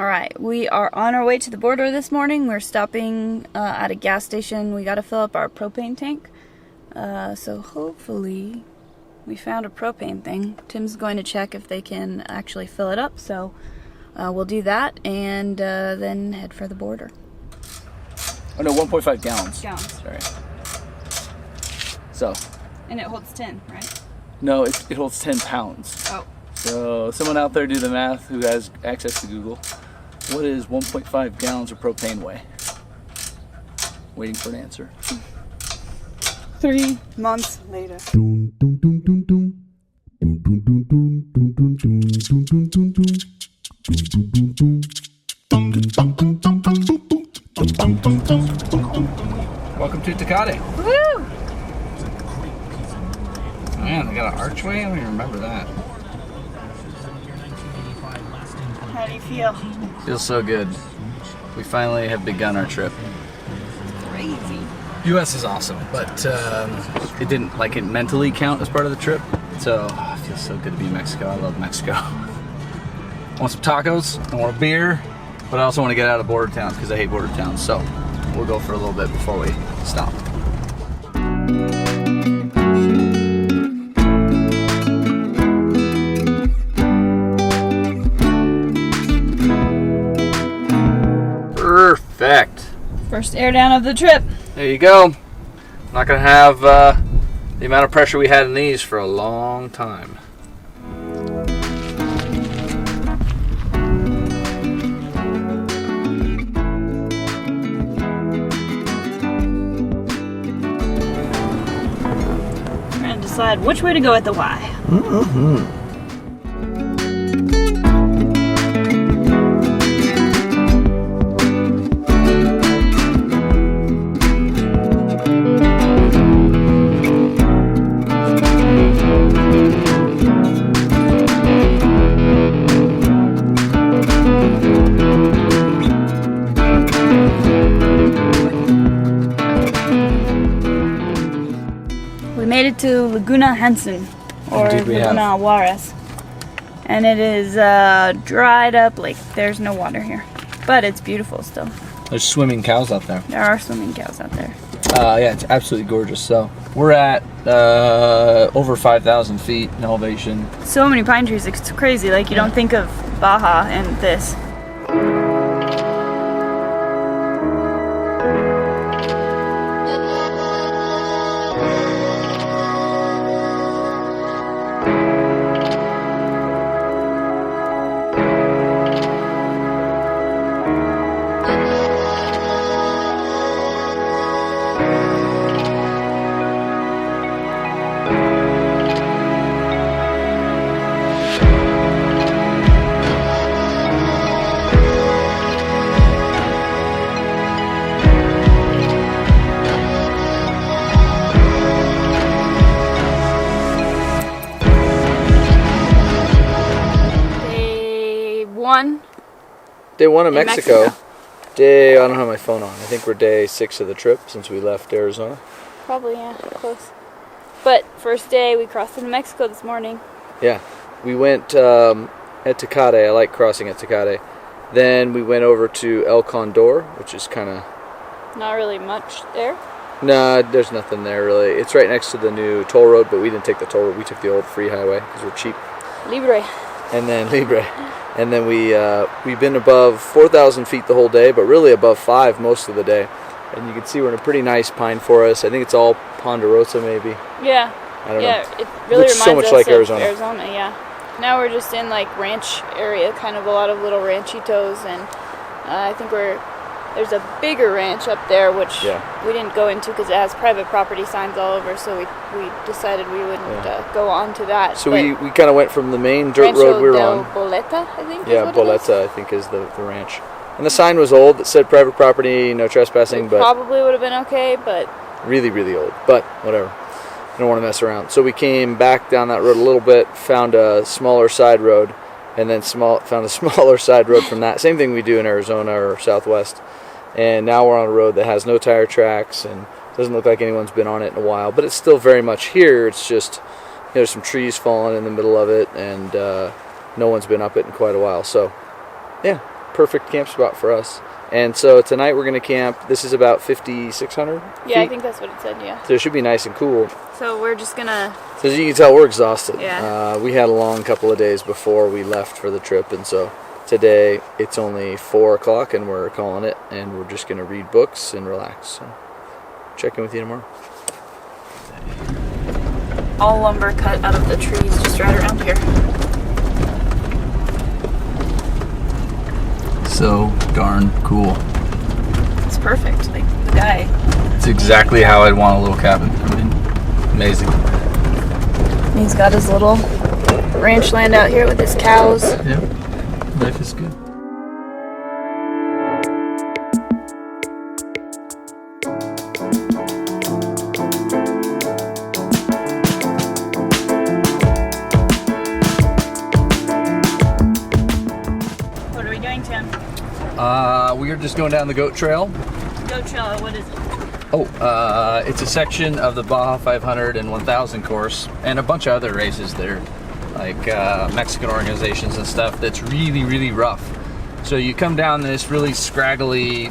Alright, we are on our way to the border this morning. We're stopping at a gas station. We gotta fill up our propane tank. So hopefully we found a propane thing. Tim's going to check if they can actually fill it up, so we'll do that and then head for the border. Oh no, 1.5 gallons. Sorry. So. And it holds 10, right? No, it holds 10 pounds. Oh. So someone out there do the math who has access to Google. What is 1.5 gallons of propane weigh? Waiting for an answer. 3 months later. Welcome to Tecate. Woo! Man, they got an archway? I don't even remember that. How do you feel? Feels so good. We finally have begun our trip. Crazy. US is awesome, but it didn't mentally count as part of the trip. So it feels so good to be in Mexico. I love Mexico. I want some tacos, I want a beer, but I also want to get out of border towns because I hate border towns. So we'll go for a little bit before we stop. Perfect. First air down of the trip. There you go. I'm not going to have the amount of pressure we had in these for a long time. We're going to decide which way to go at the Y. Mm-hmm. We made it to Laguna Hansen, or Laguna Juarez, and it is a dried up lake. There's no water here, but it's beautiful still. There's swimming cows out there. There are swimming cows out there. Yeah, it's absolutely gorgeous. So we're at over 5,000 feet in elevation. So many pine trees, it's crazy. Like you don't think of Baja and this. Day one of Mexico. I don't have my phone on. I think we're day 6 of the trip since we left Arizona. Probably, yeah, close. But first day, we crossed into Mexico this morning. Yeah, we went at Tecate. I like crossing at Tecate. Then we went over to El Condor, which is kind of... Not really much there. Nah, there's nothing there really. It's right next to the new toll road, but we didn't take the toll road. We took the old free highway because we're cheap. Libre. And then we've been above 4,000 feet the whole day, but really above 5 most of the day. And you can see we're in a pretty nice pine forest. I think it's all ponderosa maybe. Yeah. I don't know. Yeah, it really reminds so much us like of Arizona. Yeah. Now we're just in like ranch area, kind of a lot of little ranchitos, and I think there's a bigger ranch up there, which we didn't go into because it has private property signs all over, so we decided we wouldn't go on to that. So we kind of went from the main dirt road we were on. Boleta, I think. Yeah, Boleta, I think is the ranch. And the sign was old that said private property, no trespassing, but probably would have been okay, but really, really old. But whatever. I don't want to mess around. So we came back down that road a little bit, found a smaller side road, and then found a smaller side road from that. Same thing we do in Arizona or Southwest. And now we're on a road that has no tire tracks and doesn't look like anyone's been on it in a while, but it's still very much here. It's just, there's some trees falling in the middle of it, and no one's been up it in quite a while. So, yeah, perfect camp spot for us. And so tonight we're going to camp. This is about 5,600 Yeah, feet. I think that's what it said, yeah. So it should be nice and cool. So we're just gonna... So as you can tell, we're exhausted. Yeah. We had a long couple of days before we left for the trip, and so today it's only 4 o'clock and we're calling it, and we're just going to read books and relax. So check in with you tomorrow. All lumber cut out of the trees just right around here. So darn cool. It's perfect. Like, the guy. It's exactly how I'd want a little cabin. I mean, amazing. He's got his little ranch land out here with his cows. Yeah, life is good. What are we doing, Tim? We are just going down the goat trail. Goat trail, what is it? Oh, it's a section of the Baja 500 and 1000 course, and a bunch of other races there, like Mexican organizations and stuff. That's really, really rough. So you come down this really scraggly,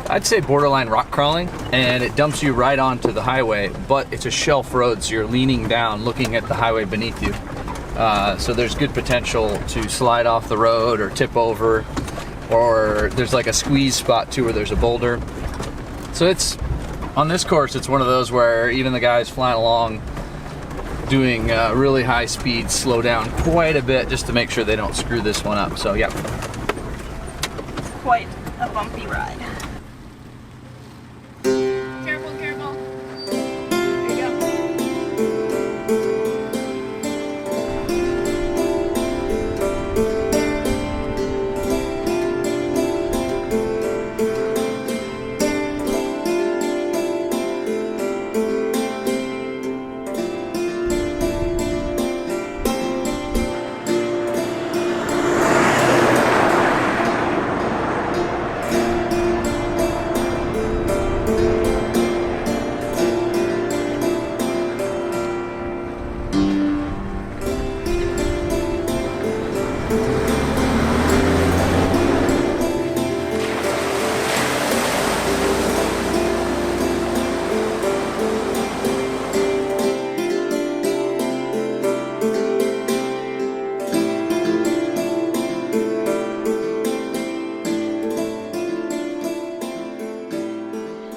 I'd say borderline rock crawling, and it dumps you right onto the highway. But it's a shelf road, so you're leaning down, looking at the highway beneath you. So there's good potential to slide off the road or tip over, or there's like a squeeze spot too where there's a boulder. So it's, on this course, it's one of those where even the guys flying along doing really high speed slow down quite a bit just to make sure they don't screw this one up. So yeah. Quite a bumpy ride. Careful, careful. There you go.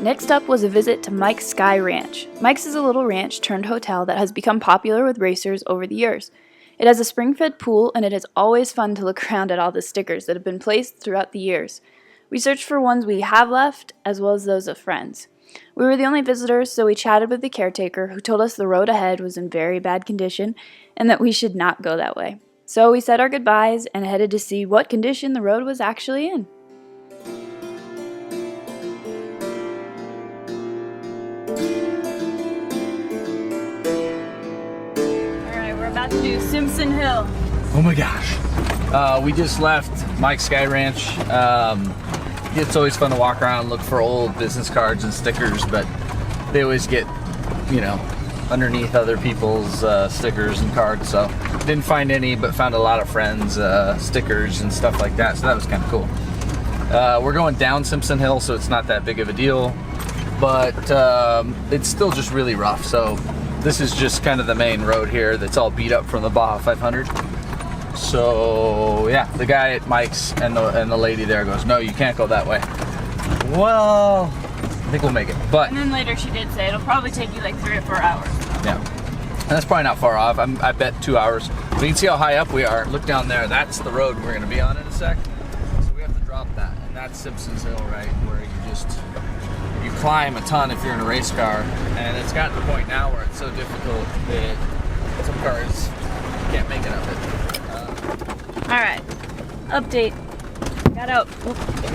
Next up was a visit to Mike's Sky Ranch. Mike's is a little ranch turned hotel that has become popular with racers over the years. It has a spring-fed pool, and it is always fun to look around at all the stickers that have been placed throughout the years. We searched for ones we have left, as well as those of friends. We were the only visitors, so we chatted with the caretaker, who told us the road ahead was in very bad condition, and that we should not go that way. So we said our goodbyes and headed to see what condition the road was actually in. About to do Simpson Hill. Oh my gosh. We just left Mike's Sky Ranch. It's always fun to walk around, look for old business cards and stickers, but they always get, you know, underneath other people's stickers and cards. So didn't find any, but found a lot of friends' stickers and stuff like that. So that was kind of cool. We're going down Simpson Hill, so it's not that big of a deal, but it's still just really rough. So this is just kind of the main road here that's all beat up from the Baja 500. So yeah, the guy at Mike's and the lady there goes, no, you can't go that way. Well, I think we'll make it. But and then later she did say it'll probably take you like 3 or 4 hours. yeah, and that's probably not far off. I bet 2 hours. But you can see how high up we are. Look down there. That's the road we're going to be on in a sec. So we have to drop that, and that's Simpson's Hill, right, where you climb a ton if you're in a race car, and it's gotten to the point now where it's so difficult that some cars can't make it up it. Alright, update.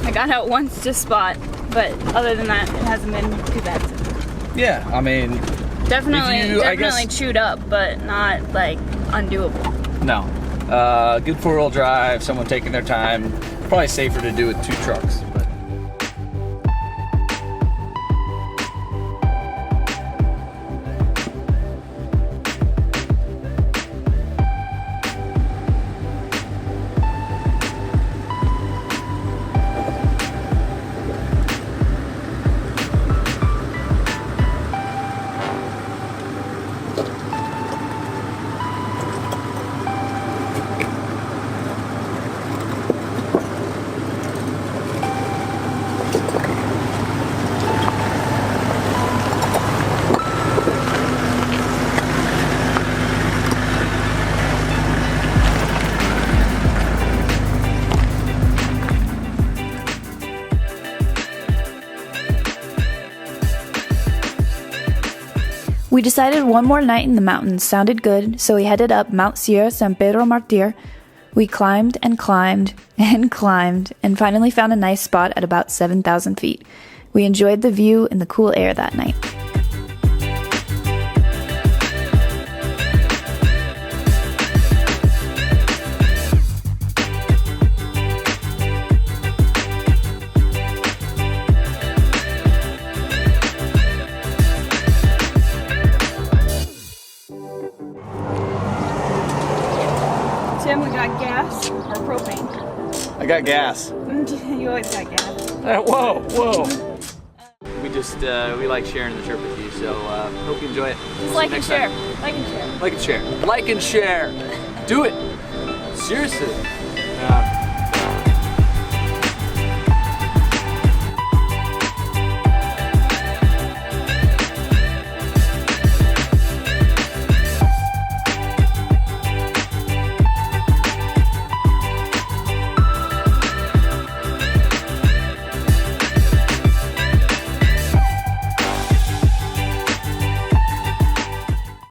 I got out once to spot, but other than that, it hasn't been too bad since. Yeah, I mean, definitely chewed up, but not like undoable. No. Good 4-wheel drive, someone taking their time. Probably safer to do with 2 trucks. But We decided one more night in the mountains sounded good, so we headed up Mount Sierra San Pedro Martir. We climbed and climbed and climbed and finally found a nice spot at about 7,000 feet. We enjoyed the view and the cool air that night. Tim, we got gas or propane? I got gas. You always got gas. Whoa, whoa. We like sharing the trip with you, so hope you enjoy it. Just like and share. Like and share. Like and share. Like and share. Do it. Seriously.